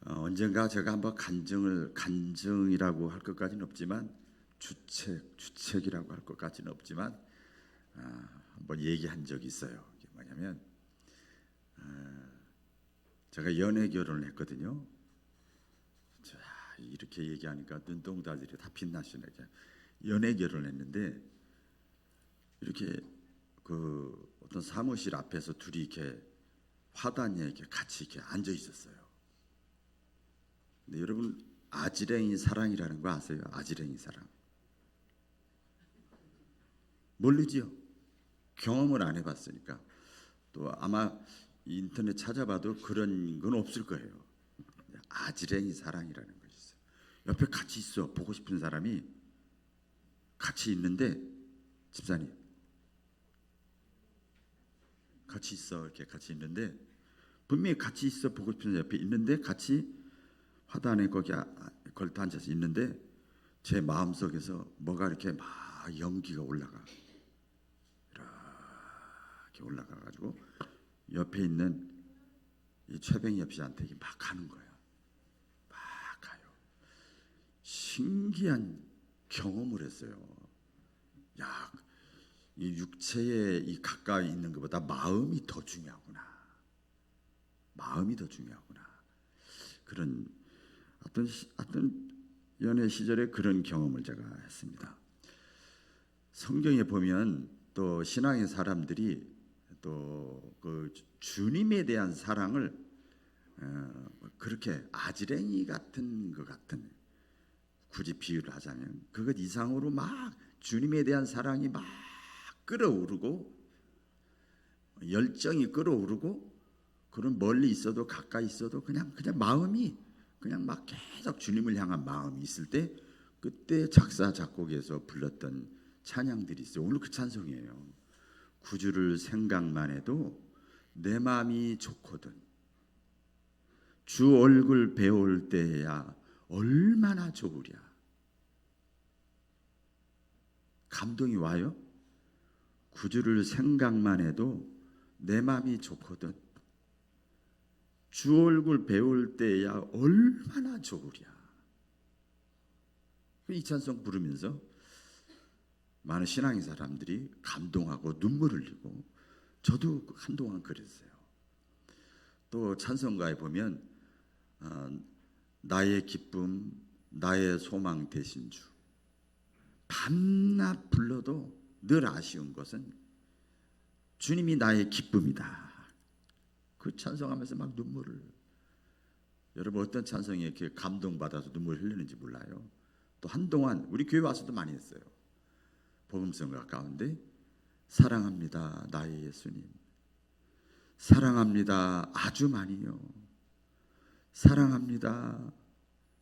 언젠가 제가 한번 간증이라고 할 것까지는 없지만 주책이라고 할 것까지는 없지만 한번 얘기한 적이 있어요. 이게 뭐냐면 제가 연애 결혼을 했거든요. 자, 이렇게 얘기하니까 눈동자들이 다 빛나시네. 연애 결혼을 했는데 이렇게 그 어떤 사무실 앞에서 둘이 이렇게 화단에 이렇게 같이 이렇게 앉아 있었어요. 근데 여러분 아지랭이 사랑이라는 거 아세요? 아지랭이 사랑. 모르지요. 경험을 안 해봤으니까. 또 아마 인터넷 찾아봐도 그런 건 없을 거예요. 아지랭이 사랑이라는 것이 있어요. 옆에 같이 있어. 보고 싶은 사람이 같이 있는데, 집사님 같이 있어. 이렇게 같이 있는데 분명히 같이 있어 보고 싶은 옆에 있는데 같이 화단에 거기 걸터 앉아서 있는데 제 마음속에서 뭐가 이렇게 막 연기가 올라가. 이렇게 올라가가지고 옆에 있는 이 최병희 옆씨한테 막 가는 거예요. 막 가요. 신기한 경험을 했어요. 야, 이 육체에 이 가까이 있는 것보다 마음이 더 중요하구나. 마음이 더 중요하구나. 그런 어떤 연애 시절에 그런 경험을 제가 했습니다. 성경에 보면 또 신앙의 사람들이 또 그 주님에 대한 사랑을 그렇게 아지랭이 같은 것 같은, 굳이 비유를 하자면 그것 이상으로 막 주님에 대한 사랑이 막 끓어오르고 열정이 끓어오르고, 그런 멀리 있어도 가까이 있어도 그냥 마음이 그냥 막 계속 주님을 향한 마음이 있을 때, 그때 작사 작곡에서 불렀던 찬양들이 있어요. 오늘 그 찬송이에요. 구주를 생각만 해도 내 마음이 좋거든. 주 얼굴 배울 때야 얼마나 좋으랴. 감동이 와요. 구주를 생각만 해도 내 마음이 좋거든. 주 얼굴 배울 때야 얼마나 좋으랴. 이 찬송 부르면서 많은 신앙의 사람들이 감동하고 눈물을 흘리고, 저도 한동안 그랬어요. 또 찬송가에 보면 나의 기쁨 나의 소망 되신 주, 밤낮 불러도 늘 아쉬운 것은 주님이 나의 기쁨이다. 그 찬송하면서 막 눈물을, 여러분 어떤 찬송에 이렇게 감동받아서 눈물 흘리는지 몰라요. 또 한동안 우리 교회 와서도 많이 했어요. 복음성가 가운데 사랑합니다 나의 예수님, 사랑합니다 아주 많이요, 사랑합니다.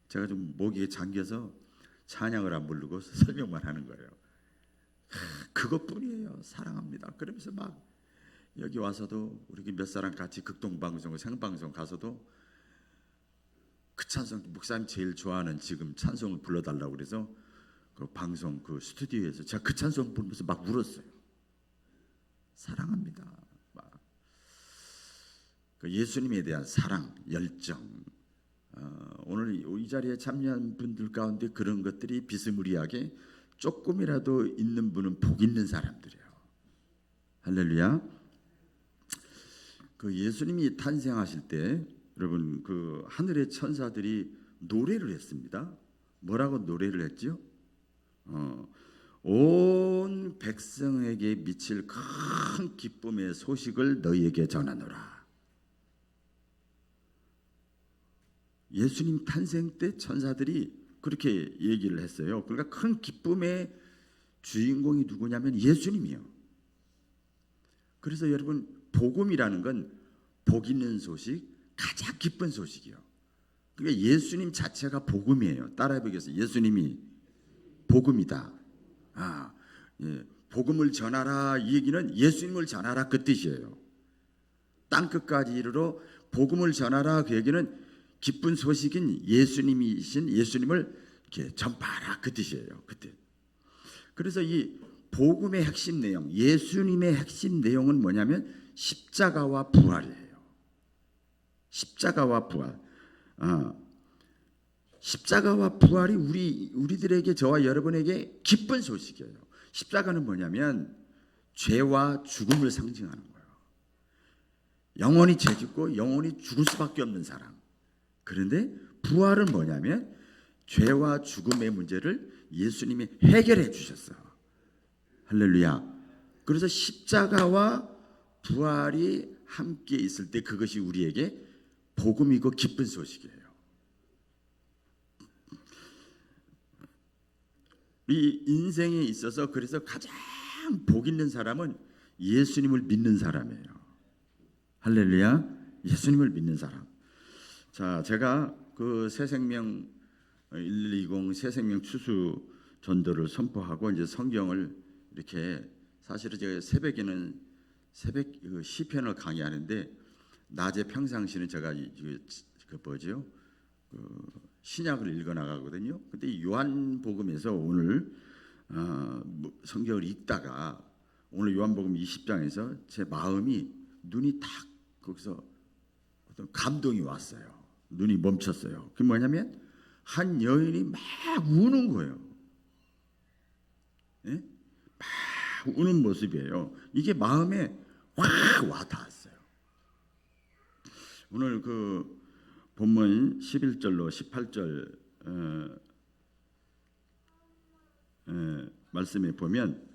제가 좀 목이 잠겨서 찬양을 안 부르고 설명만 하는 거예요. 그것뿐이에요. 사랑합니다. 그러면서 막 여기 와서도 우리 몇 사람 같이 극동방송 생방송 가서도 그 찬송, 목사님 제일 좋아하는 지금 찬송을 불러달라고 그래서 그 방송 그 스튜디오에서 제가 그 찬송 부르면서 막 울었어요. 사랑합니다. 막 그 예수님에 대한 사랑, 열정. 오늘 이 자리에 참여한 분들 가운데 그런 것들이 비스무리하게 조금이라도 있는 분은 복 있는 사람들이에요. 할렐루야. 그 예수님이 탄생하실 때 여러분 그 하늘의 천사들이 노래를 했습니다. 뭐라고 노래를 했죠? 온 백성에게 미칠 큰 기쁨의 소식을 너희에게 전하노라. 예수님 탄생 때 천사들이 그렇게 얘기를 했어요. 그러니까 큰 기쁨의 주인공이 누구냐면 예수님이요. 그래서 여러분 복음이라는 건 복 있는 소식, 가장 기쁜 소식이요. 그러니까 예수님 자체가 복음이에요. 따라해보겠습니다. 예수님이 복음이다. 예. 복음을 전하라 이 얘기는 예수님을 전하라 그 뜻이에요. 땅끝까지 이르러 복음을 전하라 그 얘기는 기쁜 소식인 예수님이신 예수님을 이렇게 전파하라 그 뜻이에요. 그 뜻. 그래서 이 복음의 핵심 내용, 예수님의 핵심 내용은 뭐냐면 십자가와 부활이에요. 십자가와 부활. 십자가와 부활이 우리들에게, 저와 여러분에게 기쁜 소식이에요. 십자가는 뭐냐면 죄와 죽음을 상징하는 거예요. 영원히 죄짓고 영원히 죽을 수밖에 없는 사람. 그런데 부활은 뭐냐면 죄와 죽음의 문제를 예수님이 해결해 주셨어요. 할렐루야. 그래서 십자가와 부활이 함께 있을 때 그것이 우리에게 복음이고 기쁜 소식이에요. 우리 인생에 있어서 그래서 가장 복 있는 사람은 예수님을 믿는 사람이에요. 할렐루야. 예수님을 믿는 사람. 자, 제가 그 새생명 120 새생명 추수 전도를 선포하고 이제 성경을 이렇게, 사실은 제가 새벽에는 새벽 시편을 강의하는데 낮에 평상시는 제가 그 뭐죠? 신약을 읽어 나가거든요. 근데 요한복음에서 오늘 성경을 읽다가 오늘 요한복음 20장에서 제 마음이, 눈이 딱 거기서 어떤 감동이 왔어요. 눈이 멈췄어요. 그게 뭐냐면 한 여인이 막 우는 거예요. 예? 막 우는 모습이에요. 이게 마음에 확 와닿았어요. 오늘 그 본문 11절로 18절 말씀에 보면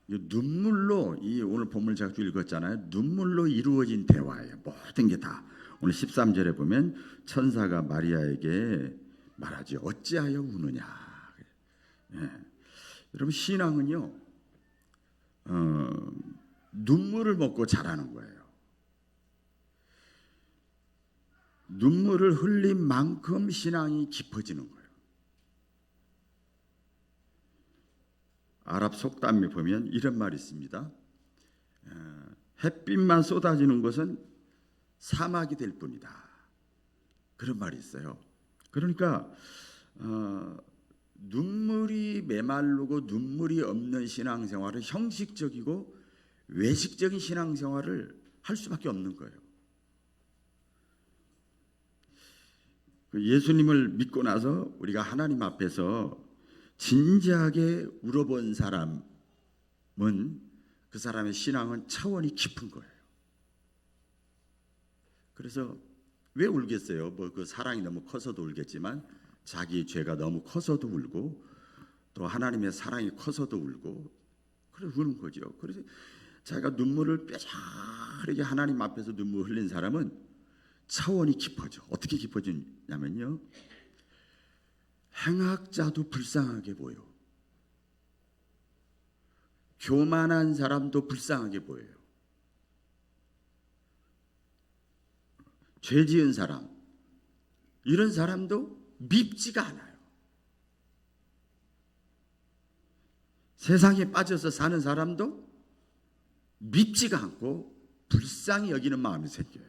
눈물로, 이 오늘 본문을 제가 쭉 읽었잖아요. 눈물로 이루어진 대화예요. 모든 게 다. 오늘 13절에 보면 천사가 마리아에게 말하지 어찌하여 우느냐. 예. 여러분, 신앙은요 눈물을 먹고 자라는 거예요. 눈물을 흘린 만큼 신앙이 깊어지는 거예요. 아랍 속담에 보면 이런 말이 있습니다. 햇빛만 쏟아지는 것은 사막이 될 뿐이다. 그런 말이 있어요. 그러니까 눈물이 메마르고 눈물이 없는 신앙생활은 형식적이고 외식적인 신앙생활을 할 수밖에 없는 거예요. 예수님을 믿고 나서 우리가 하나님 앞에서 진지하게 울어본 사람은 그 사람의 신앙은 차원이 깊은 거예요. 그래서 왜 울겠어요? 뭐 그 사랑이 너무 커서도 울겠지만 자기 죄가 너무 커서도 울고 또 하나님의 사랑이 커서도 울고 그래서 우는 거죠. 그래서 자기가 눈물을 뼈저리게 하나님 앞에서 눈물 흘린 사람은 차원이 깊어져. 어떻게 깊어지냐면요, 행악자도 불쌍하게 보여. 교만한 사람도 불쌍하게 보여요. 죄 지은 사람, 이런 사람도 밉지가 않아요. 세상에 빠져서 사는 사람도 밉지가 않고 불쌍히 여기는 마음이 생겨요.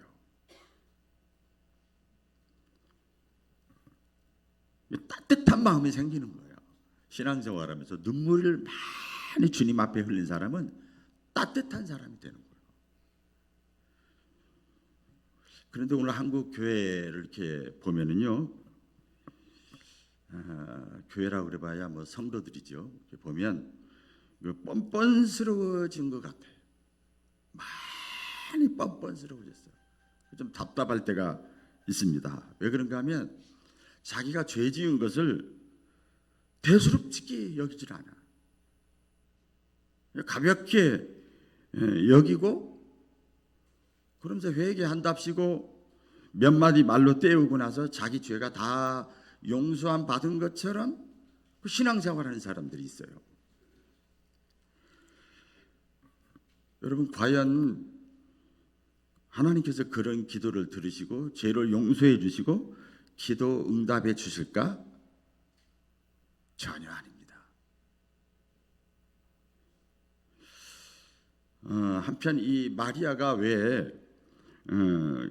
따뜻한 마음이 생기는 거예요. 신앙생활하면서 눈물을 많이 주님 앞에 흘린 사람은 따뜻한 사람이 되는 거예요. 그런데 오늘 한국 교회를 이렇게 보면은요, 교회라고 그래봐야 뭐 성도들이죠. 이렇게 보면 뻔뻔스러워진 것 같아요. 많이 뻔뻔스러워졌어요. 좀 답답할 때가 있습니다. 왜 그런가 하면 자기가 죄 지은 것을 대수롭게 여기질 않아. 가볍게 여기고 그러면서 회개한답시고 몇 마디 말로 때우고 나서 자기 죄가 다 용서함 받은 것처럼 신앙생활하는 사람들이 있어요. 여러분, 과연 하나님께서 그런 기도를 들으시고 죄를 용서해 주시고 기도 응답해 주실까? 전혀 아닙니다. 한편 이 마리아가 왜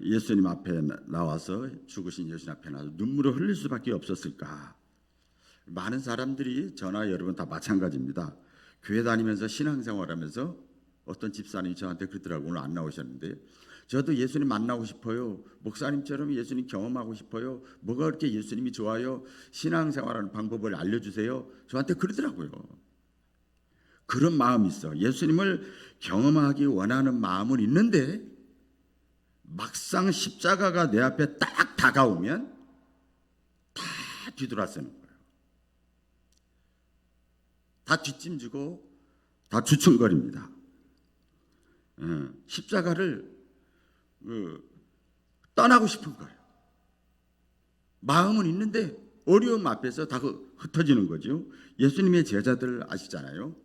예수님 앞에 나와서, 죽으신 예수님 앞에 나와서 눈물을 흘릴 수밖에 없었을까? 많은 사람들이, 저나 여러분 다 마찬가지입니다. 교회 다니면서 신앙생활하면서 어떤 집사님이 저한테 그러더라고요. 오늘 안 나오셨는데 저도 예수님 만나고 싶어요. 목사님처럼 예수님 경험하고 싶어요. 뭐가 그렇게 예수님이 좋아요? 신앙생활하는 방법을 알려주세요. 저한테 그러더라고요. 그런 마음이 있어. 예수님을 경험하기 원하는 마음은 있는데 막상 십자가가 내 앞에 딱 다가오면 다 뒤돌아서는 거예요. 다 뒷짐지고 다 주춤거립니다. 십자가를 떠나고 싶은 거예요. 마음은 있는데 어려움 앞에서 다 흩어지는 거죠. 예수님의 제자들 아시잖아요.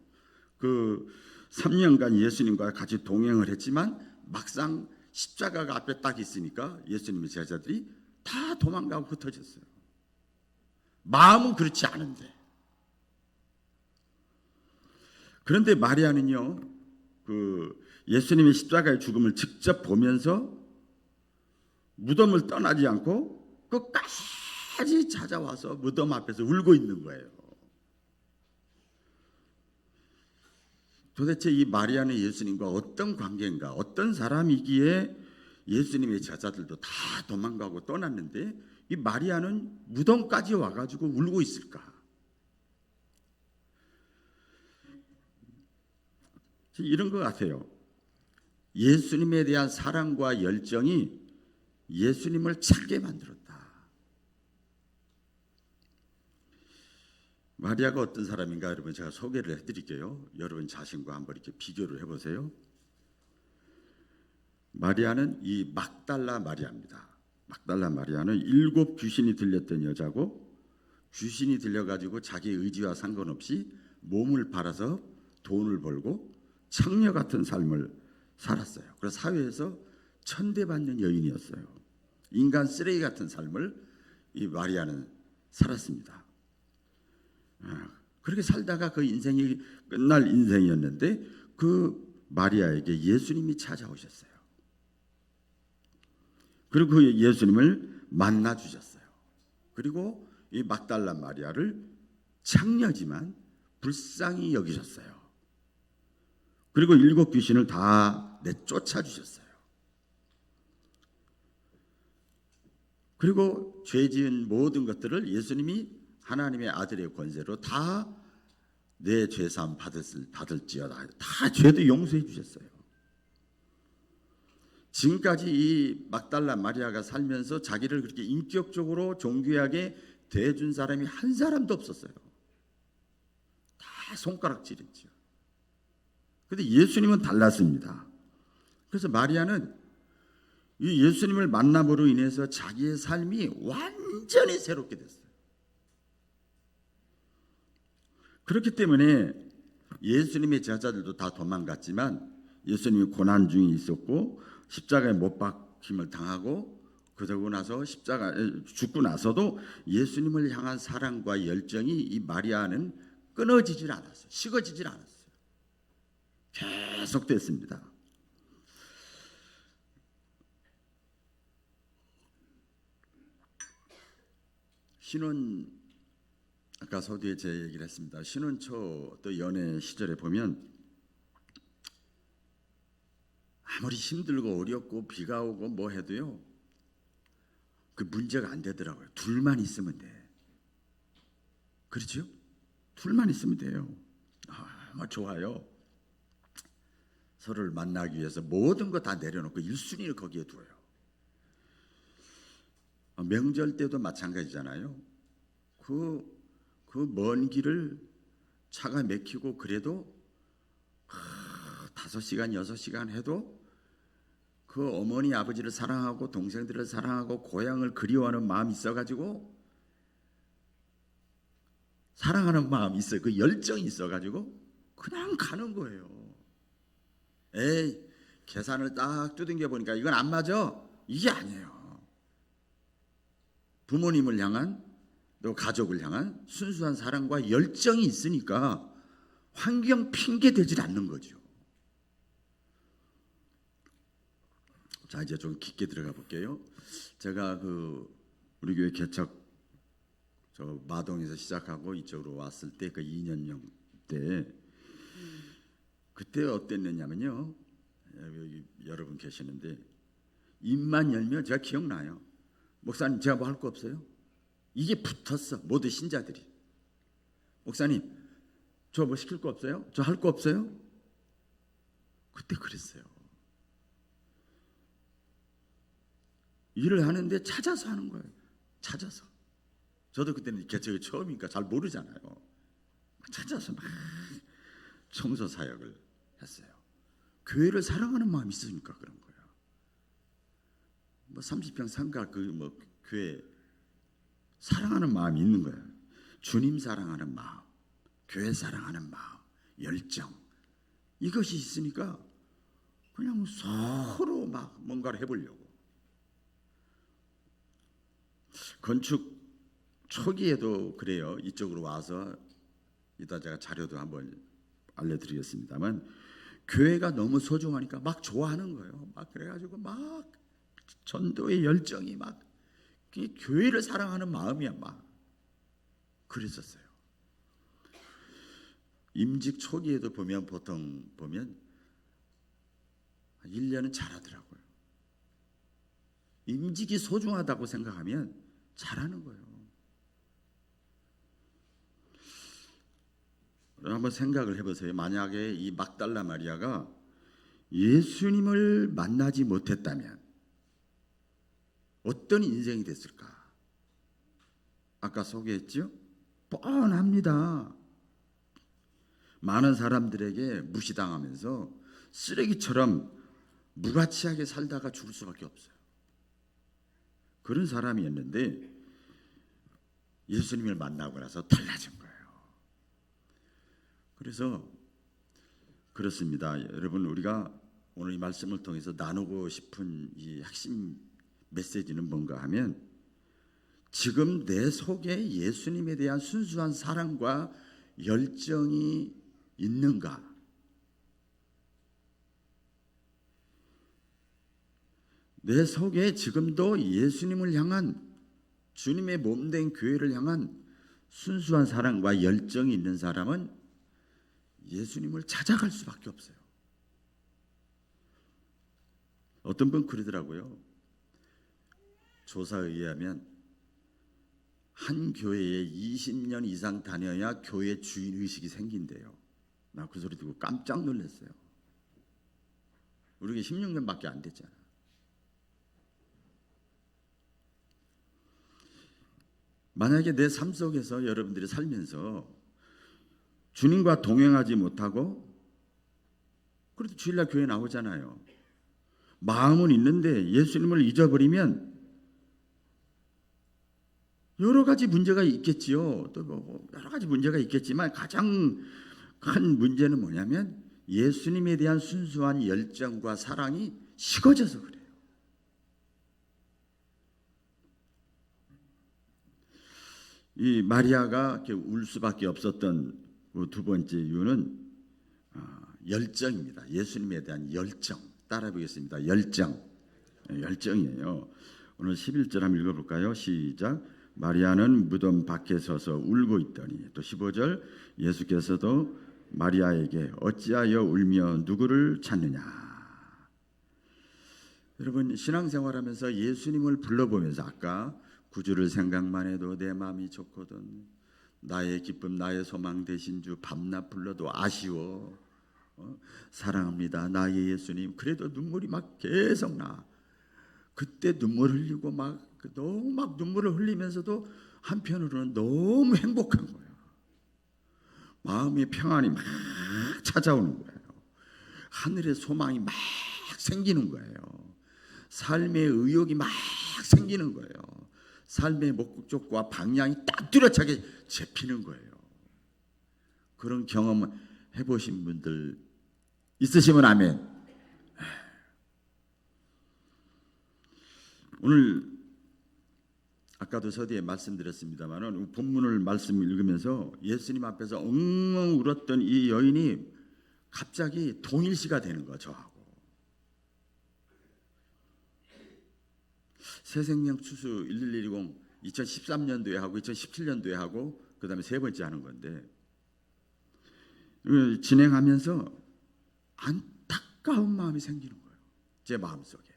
그 3년간 예수님과 같이 동행을 했지만 막상 십자가가 앞에 딱 있으니까 예수님의 제자들이 다 도망가고 흩어졌어요. 마음은 그렇지 않은데. 그런데 마리아는요, 그 예수님의 십자가의 죽음을 직접 보면서 무덤을 떠나지 않고 끝까지 찾아와서 무덤 앞에서 울고 있는 거예요. 도대체 이 마리아는 예수님과 어떤 관계인가, 어떤 사람이기에 예수님의 제자들도 다 도망가고 떠났는데 이 마리아는 무덤까지 와가지고 울고 있을까? 이런 것 같아요. 예수님에 대한 사랑과 열정이 예수님을 찾게 만들었다. 마리아가 어떤 사람인가 여러분 제가 소개를 해드릴게요. 여러분 자신과 한번 이렇게 비교를 해보세요. 마리아는 이 막달라 마리아입니다. 막달라 마리아는 7 귀신이 들렸던 여자고 귀신이 들려가지고 자기 의지와 상관없이 몸을 팔아서 돈을 벌고 창녀 같은 삶을 살았어요. 그래서 사회에서 천대받는 여인이었어요. 인간 쓰레기 같은 삶을 이 마리아는 살았습니다. 그렇게 살다가 그 인생이 끝날 인생이었는데 그 마리아에게 예수님이 찾아오셨어요. 그리고 그 예수님을 만나 주셨어요. 그리고 이 막달라 마리아를 창녀지만 불쌍히 여기셨어요. 그리고 7 귀신을 다 내쫓아 주셨어요. 그리고 죄 지은 모든 것들을 예수님이 하나님의 아들의 권세로 다 내 죄사함 받을지어다. 다 죄도 용서해 주셨어요. 지금까지 이 막달라 마리아가 살면서 자기를 그렇게 인격적으로 존귀하게 대해준 사람이 한 사람도 없었어요. 다 손가락질했죠. 그런데 예수님은 달랐습니다. 그래서 마리아는 이 예수님을 만남으로 인해서 자기의 삶이 완전히 새롭게 됐어요. 그렇기 때문에 예수님의 제자들도 다 도망갔지만 예수님이 고난 중에 있었고 십자가에 못 박힘을 당하고 그러고 나서 십자가 죽고 나서도 예수님을 향한 사랑과 열정이 이 마리아는 끊어지질 않았어요. 식어지질 않았어요. 계속됐습니다. 신혼 아까 서두에 제 얘기를 했습니다. 신혼 초 또 연애 시절에 보면 아무리 힘들고 어렵고 비가 오고 뭐 해도요 그 문제가 안 되더라고요. 둘만 있으면 돼. 그렇죠? 둘만 있으면 돼요. 뭐 좋아요. 서로를 만나기 위해서 모든 거 다 내려놓고 1순위를 거기에 두어요. 명절 때도 마찬가지잖아요. 그 먼 길을 차가 막히고 그래도 5시간 6시간 해도 그 어머니 아버지를 사랑하고 동생들을 사랑하고 고향을 그리워하는 마음이 있어가지고 사랑하는 마음이 있어요. 그 열정이 있어가지고 그냥 가는 거예요. 에이 계산을 딱 두들겨 보니까 이건 안 맞아. 이게 아니에요. 부모님을 향한 또 가족을 향한 순수한 사랑과 열정이 있으니까 환경 핑계 대질 않는 거죠. 자 이제 좀 깊게 들어가 볼게요. 제가 우리 교회 개척 마동에서 시작하고 이쪽으로 왔을 때 그 2년령 때 그때 어땠느냐면요. 여기 여러분 계시는데 입만 열면 제가 기억나요. 목사님 제가 뭐 할 거 없어요? 이게 붙었어. 모두 신자들이. 목사님 저 뭐 시킬 거 없어요? 저 할 거 없어요? 그때 그랬어요. 일을 하는데 찾아서 하는 거예요. 찾아서. 저도 그때는 개척이 처음이니까 잘 모르잖아요. 찾아서 막 청소 사역을 했어요. 교회를 사랑하는 마음이 있으니까 그런 거예요. 뭐 30평 상가 뭐 교회 사랑하는 마음이 있는 거예요. 주님 사랑하는 마음, 교회 사랑하는 마음, 열정, 이것이 있으니까 그냥 서로 막 뭔가를 해보려고. 건축 초기에도 그래요. 이쪽으로 와서 이따 제가 자료도 한번 알려드리겠습니다만, 교회가 너무 소중하니까 막 좋아하는 거예요. 막 그래가지고 막 전도의 열정이 막 교회를 사랑하는 마음이야. 막 그랬었어요. 임직 초기에도 보통 보면 1년은 잘하더라고요. 임직이 소중하다고 생각하면 잘하는 거예요. 한번 생각을 해보세요. 만약에 이 막달라 마리아가 예수님을 만나지 못했다면 어떤 인생이 됐을까? 아까 소개했죠? 뻔합니다. 많은 사람들에게 무시당하면서 쓰레기처럼 무가치하게 살다가 죽을 수밖에 없어요. 그런 사람이었는데 예수님을 만나고 나서 달라진 거예요. 그래서 그렇습니다. 여러분, 우리가 오늘 이 말씀을 통해서 나누고 싶은 이 핵심 메시지는 뭔가 하면, 지금 내 속에 예수님에 대한 순수한 사랑과 열정이 있는가? 내 속에 지금도 예수님을 향한, 주님의 몸된 교회를 향한 순수한 사랑과 열정이 있는 사람은 예수님을 찾아갈 수밖에 없어요. 어떤 분 그러더라고요. 조사에 의하면 한 교회에 20년 이상 다녀야 교회 주인의식이 생긴대요. 나 그 소리 듣고 깜짝 놀랐어요. 우리가 16년밖에 안 됐잖아. 만약에 내 삶 속에서 여러분들이 살면서 주님과 동행하지 못하고, 그래도 주일날 교회 나오잖아요. 마음은 있는데 예수님을 잊어버리면 여러 가지 문제가 있겠지요. 또 뭐 여러 가지 문제가 있겠지만 가장 큰 문제는 뭐냐면 예수님에 대한 순수한 열정과 사랑이 식어져서 그래요. 이 마리아가 이렇게 울 수밖에 없었던 두 번째 이유는 열정입니다. 예수님에 대한 열정. 따라 보겠습니다. 열정이에요. 오늘 11절 한번 읽어볼까요? 시작. 마리아는 무덤 밖에 서서 울고 있더니, 또 15절, 예수께서도 마리아에게 어찌하여 울며 누구를 찾느냐. 여러분, 신앙생활하면서 예수님을 불러보면서 아까 구주를 생각만 해도 내 마음이 좋거든, 나의 기쁨 나의 소망 되신 주, 밤낮 불러도 아쉬워, 사랑합니다 나의 예수님, 그래도 눈물이 막 계속 나. 그때 눈물 흘리고 너무 막 눈물을 흘리면서도 한편으로는 너무 행복한 거예요. 마음의 평안이 막 찾아오는 거예요. 하늘의 소망이 막 생기는 거예요. 삶의 의욕이 막 생기는 거예요. 삶의 목적과 방향이 딱 뚜렷하게 잡히는 거예요. 그런 경험 해보신 분들 있으시면 아멘. 오늘 아까도 서두에 말씀드렸습니다만, 본문을 말씀 읽으면서 예수님 앞에서 엉엉 울었던 이 여인이 갑자기 동일시가 되는 거죠, 저하고. 새생명 추수 1110 2013년도에 하고 2017년도에 하고 그 다음에 세 번째 하는 건데, 진행하면서 안타까운 마음이 생기는 거예요. 제 마음속에.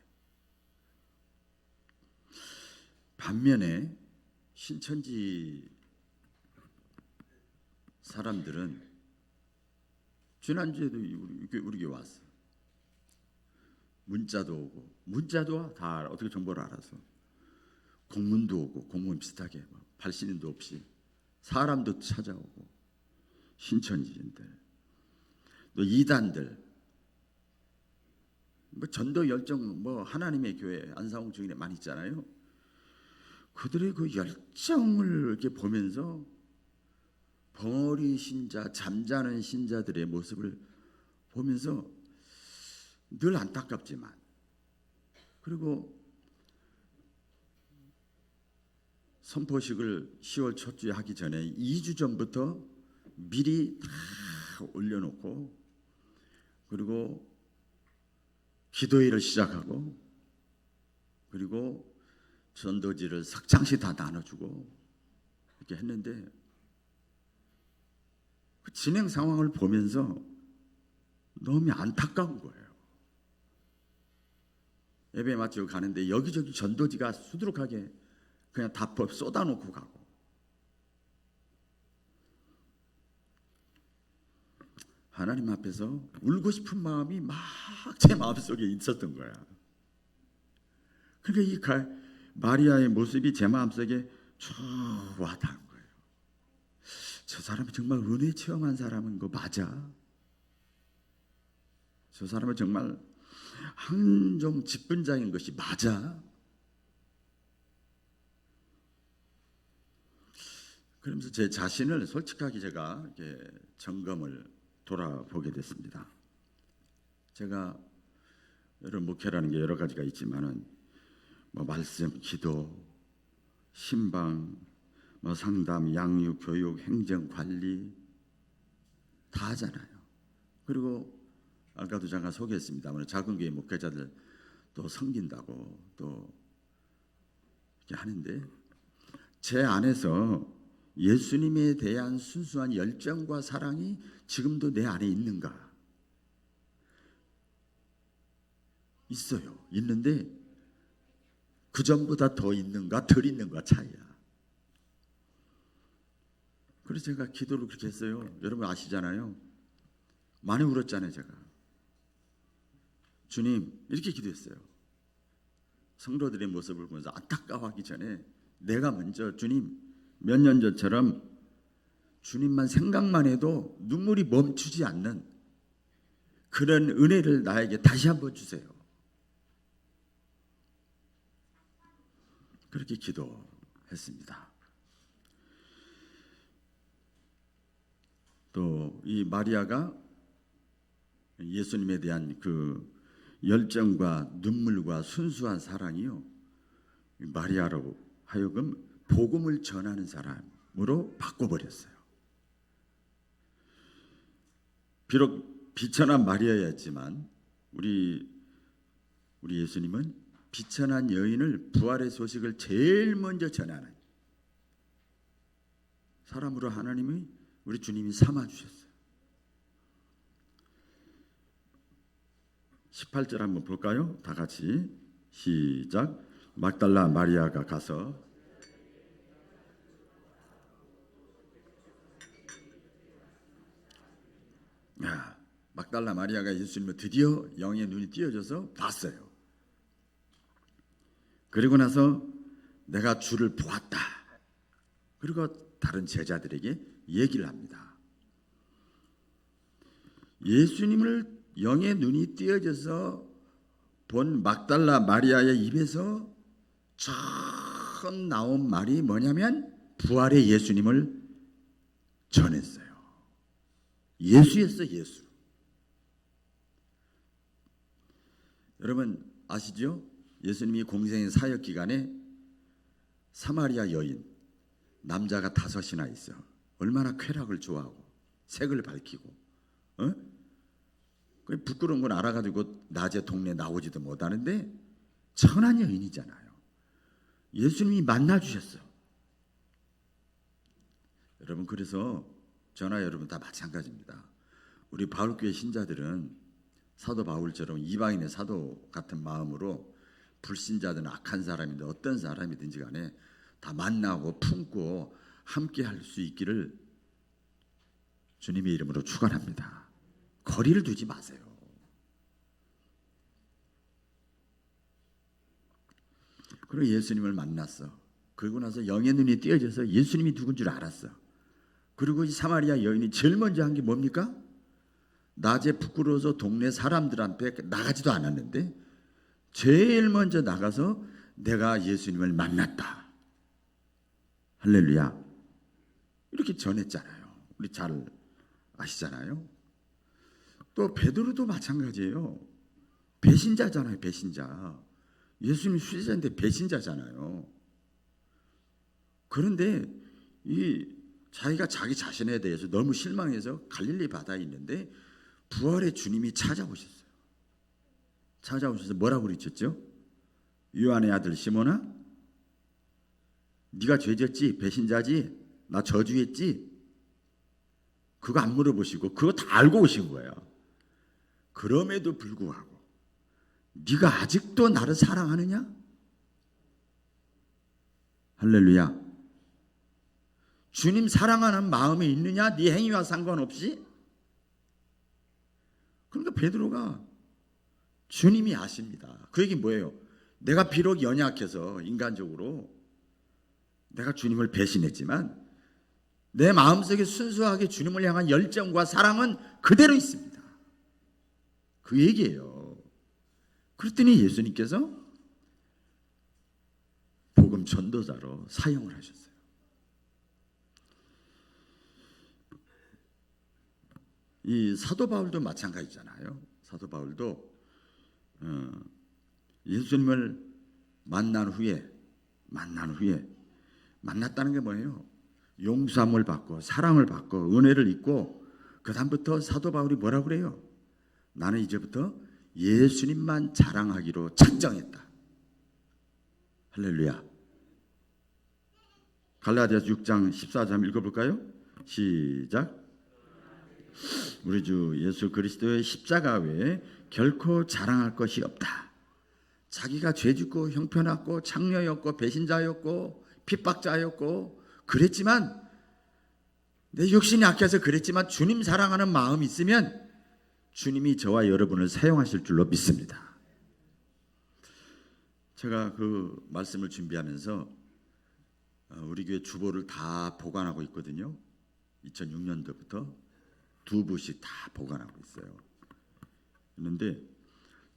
반면에 신천지 사람들은 지난주에도 우리 교회 왔어. 문자도 오고, 문자도 다 어떻게 정보를 알아서, 공문도 오고, 공문 비슷하게 발신인도 없이 사람도 찾아오고, 신천지인들, 또 이단들, 전도 열정, 하나님의 교회 안상홍 증인에 많이 있잖아요. 그들의 그 열정을 이렇게 보면서 벙어리 신자, 잠자는 신자들의 모습을 보면서 늘 안타깝지만, 그리고 선포식을 10월 첫 주에 하기 전에 2주 전부터 미리 다 올려놓고, 그리고 기도회를 시작하고, 그리고 전도지를 석 장씩 다 나눠주고 이렇게 했는데, 그 진행 상황을 보면서 너무 안타까운 거예요. 예배 마치고 가는데 여기저기 전도지가 수두룩하게 그냥 다 쏟아놓고 가고, 하나님 앞에서 울고 싶은 마음이 막 제 마음속에 있었던 거야. 그러니까 이 마리아의 모습이 제 마음속에 쭉 와닿은 거예요. 저 사람이 정말 은혜 체험한 사람인 거 맞아? 저 사람은 정말 한종 직분자인 것이 맞아? 그러면서 제 자신을 솔직하게 제가 이렇게 점검을 돌아보게 됐습니다. 제가 여러분, 목회라는 게 여러 가지가 있지만은 말씀, 기도, 신방, 상담, 양육, 교육, 행정, 관리 다 하잖아요. 그리고 아까도 잠깐 소개했습니다만 작은 교회 목회자들 또 섬긴다고 또 이렇게 하는데, 제 안에서 예수님에 대한 순수한 열정과 사랑이 지금도 내 안에 있는가? 있어요. 있는데 그 전보다 더 있는가 덜 있는가 차이야. 그래서 제가 기도를 그렇게 했어요. 여러분 아시잖아요. 많이 울었잖아요. 제가 주님 이렇게 기도했어요. 성도들의 모습을 보면서 안타까워하기 전에 내가 먼저 주님, 몇 년 전처럼 주님만 생각만 해도 눈물이 멈추지 않는 그런 은혜를 나에게 다시 한번 주세요. 그렇게 기도했습니다. 또 이 마리아가 예수님에 대한 그 열정과 눈물과 순수한 사랑이요, 마리아로 하여금 복음을 전하는 사람으로 바꿔버렸어요. 비록 비천한 마리아였지만 우리 예수님은 비천한 여인을 부활의 소식을 제일 먼저 전하는 사람으로 하나님이, 우리 주님이 삼아주셨어요. 18절 한번 볼까요? 다 같이 시작. 막달라 마리아가 가서 막달라 마리아가 예수님을 드디어 영의 눈이 띄어져서 봤어요. 그리고 나서 내가 주를 보았다. 그리고 다른 제자들에게 얘기를 합니다. 예수님을 영의 눈이 띄어져서 본 막달라 마리아의 입에서 처음 나온 말이 뭐냐면 부활의 예수님을 전했어요. 예수였어, 예수. 여러분 아시죠? 예수님이 공생의 사역 기간에 사마리아 여인, 남자가 5이나 있어. 얼마나 쾌락을 좋아하고 색을 밝히고, 부끄러운 건 알아가지고 낮에 동네 나오지도 못하는데 천한 여인이잖아요. 예수님이 만나주셨어. 여러분, 그래서 저나 여러분 다 마찬가지입니다. 우리 바울교회 신자들은 사도 바울처럼 이방인의 사도 같은 마음으로 불신자든 악한 사람이든 어떤 사람이든지 간에 다 만나고 품고 함께 할 수 있기를 주님의 이름으로 축원합니다. 거리를 두지 마세요. 그리고 예수님을 만났어. 그러고 나서 영의 눈이 띄어져서 예수님이 누군 줄 알았어. 그리고 이 사마리아 여인이 제일 먼저 한 게 뭡니까? 낮에 부끄러워서 동네 사람들한테 나가지도 않았는데 제일 먼저 나가서 내가 예수님을 만났다. 할렐루야. 이렇게 전했잖아요. 우리 잘 아시잖아요. 또 베드로도 마찬가지예요. 배신자잖아요. 배신자. 예수님 수제자인데 배신자잖아요. 그런데 이 자기가 자기 자신에 대해서 너무 실망해서 갈릴리 바다에 있는데 부활의 주님이 찾아오셨어요. 찾아오셔서 뭐라고 그러셨죠? 요한의 아들 시몬아, 네가 죄졌지? 배신자지? 나 저주했지? 그거 안 물어보시고 그거 다 알고 오신 거예요. 그럼에도 불구하고 네가 아직도 나를 사랑하느냐? 할렐루야. 주님 사랑하는 마음이 있느냐? 네 행위와 상관없이? 그러니까 베드로가 주님이 아십니다. 그 얘기 뭐예요? 내가 비록 연약해서 인간적으로 내가 주님을 배신했지만 내 마음속에 순수하게 주님을 향한 열정과 사랑은 그대로 있습니다. 그 얘기예요. 그랬더니 예수님께서 복음 전도자로 사용을 하셨어요. 이 사도 바울도 마찬가지잖아요. 사도 바울도 예수님을 만난 후에 만났다는 게 뭐예요? 용서함을 받고 사랑을 받고 은혜를 입고 그 다음부터 사도 바울이 뭐라고 그래요? 나는 이제부터 예수님만 자랑하기로 작정했다. 할렐루야. 갈라디아서 6장 14절 읽어볼까요? 시작. 우리 주 예수 그리스도의 십자가 외에 결코 자랑할 것이 없다. 자기가 죄짓고 형편없고 창녀였고 배신자였고 핍박자였고 그랬지만 내 욕심이 약해서 그랬지만 주님 사랑하는 마음이 있으면 주님이 저와 여러분을 사용하실 줄로 믿습니다. 제가 그 말씀을 준비하면서 우리 교회 주보를 다 보관하고 있거든요. 2006년도부터 2부씩 다 보관하고 있어요. 그런데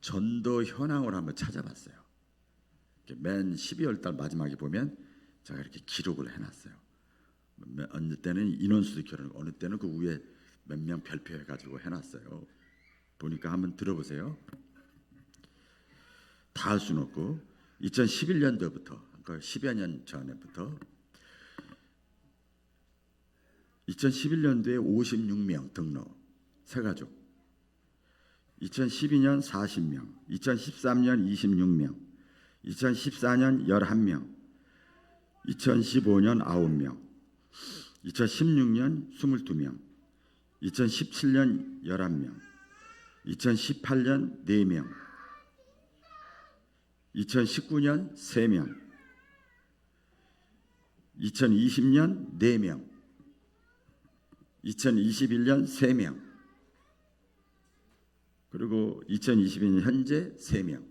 전도 현황을 한번 찾아봤어요. 맨 12월 달 마지막에 보면 제가 이렇게 기록을 해놨어요. 어느 때는 인원수도 결혼, 어느 때는 그 위에 몇 명 별표해가지고 해놨어요. 보니까 한번 들어보세요. 다 할 수는 없고 2011년도부터 그러니까 10여 년 전에부터 2011년도에 56명 등록 세가족, 2012년 40명, 2013년 26명, 2014년 11명, 2015년 9명, 2016년 22명, 2017년 11명, 2018년 4명, 2019년 3명, 2020년 4명, 2021년 3명, 그리고 2022년 현재 3명.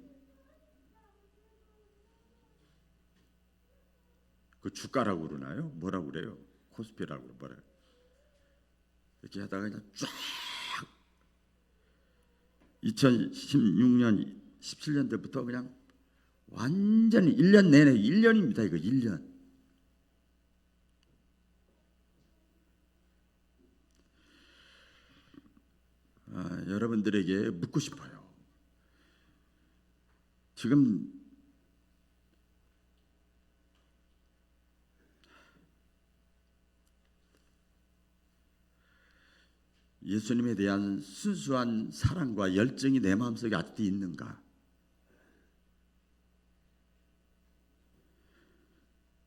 그 주가라고 그러나요? 뭐라고 그래요? 코스피라고 뭐래요? 이렇게 하다가 그냥 쫙 2016년 17년도부터 그냥 완전히 1년 내내 1년입니다. 이거 1년. 여러분들에게 묻고 싶어요. 지금 예수님에 대한 순수한 사랑과 열정이 내 마음속에 아직도 있는가?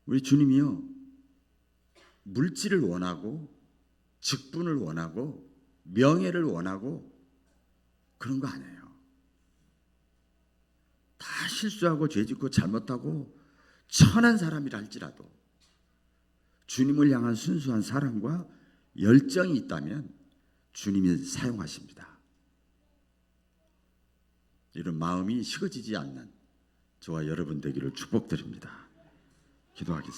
우리 주님이요, 물질을 원하고 직분을 원하고 명예를 원하고 그런 거 아니에요. 다 실수하고 죄짓고 잘못하고 천한 사람이라 할지라도 주님을 향한 순수한 사랑과 열정이 있다면 주님이 사용하십니다. 이런 마음이 식어지지 않는 저와 여러분 되기를 축복드립니다. 기도하겠습니다.